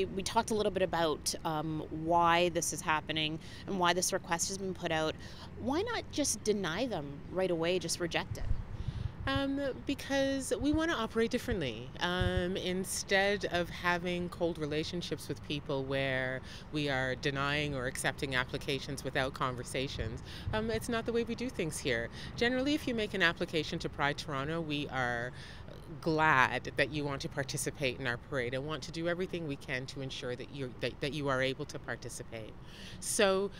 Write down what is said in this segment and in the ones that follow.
We talked a little bit about why this is happening and why this request has been put out. Why not just deny them right away, just reject it? Because we want to operate differently. Instead of having cold relationships with people where we are denying or accepting applications without conversations, it's not the way we do things here. Generally, if you make an application to Pride Toronto, we are glad that you want to participate in our parade and want to do everything we can to ensure that you are able to participate. So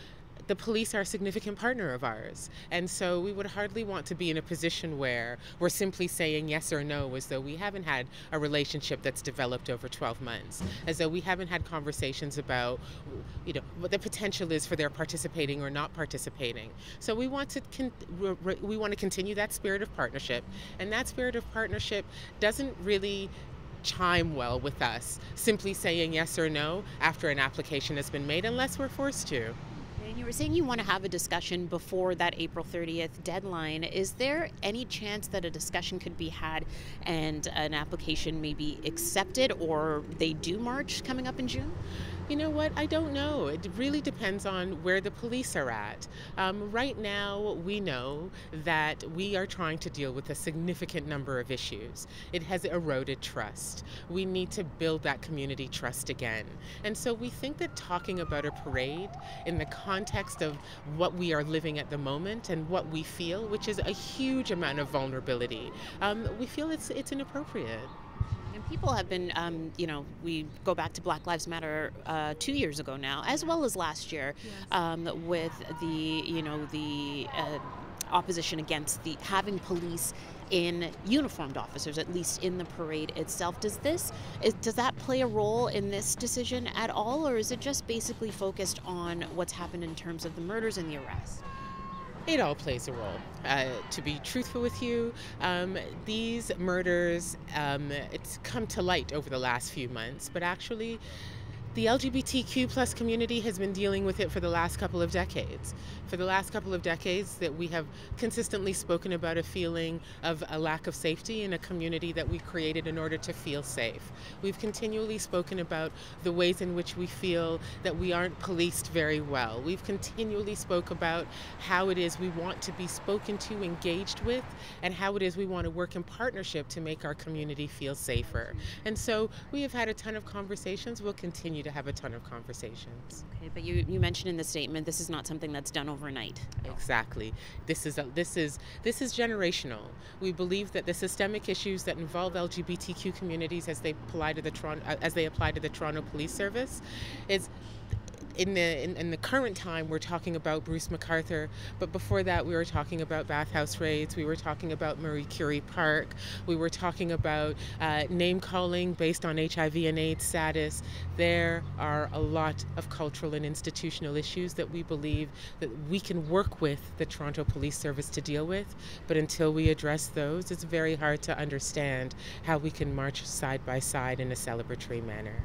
the police are a significant partner of ours. And so we would hardly want to be in a position where we're simply saying yes or no, as though we haven't had a relationship that's developed over 12 months, as though we haven't had conversations about, what the potential is for their participating or not participating. So we want to continue that spirit of partnership. And that spirit of partnership doesn't really chime well with us simply saying yes or no after an application has been made, unless we're forced to. And you were saying you want to have a discussion before that April 30th deadline. Is there any chance that a discussion could be had and an application may be accepted, or they do march coming up in June? You know what? I don't know. It really depends on where the police are at. Right now, we know that we are trying to deal with a significant number of issues. It has eroded trust. We need to build that community trust again. And so we think that talking about a parade in the context of what we are living at the moment and what we feel, which is a huge amount of vulnerability, we feel it's inappropriate. And people have been, we go back to Black Lives Matter 2 years ago now, as well as last year, with the opposition against the having police in uniformed officers, at least in the parade itself. Does that play a role in this decision at all, or is it just basically focused on what's happened in terms of the murders and the arrests? It all plays a role. To be truthful with you, these murders, it's come to light over the last few months, but actually the LGBTQ plus community has been dealing with it for the last couple of decades. For the last couple of decades that we have consistently spoken about a feeling of a lack of safety in a community that we created in order to feel safe. We've continually spoken about the ways in which we feel that we aren't policed very well. We've continually spoke about how it is we want to be spoken to, engaged with, and how it is we want to work in partnership to make our community feel safer. And so we have had a ton of conversations. We'll continue to have a ton of conversations. Okay, but you mentioned in the statement this is not something that's done overnight. Exactly. This is generational. We believe that the systemic issues that involve LGBTQ communities as they apply to the Toronto Police Service is in the current time, we're talking about Bruce MacArthur, but before that we were talking about bathhouse raids, we were talking about Marie Curie Park, we were talking about name calling based on HIV and AIDS status. There are a lot of cultural and institutional issues that we believe that we can work with the Toronto Police Service to deal with, but until we address those, it's very hard to understand how we can march side by side in a celebratory manner.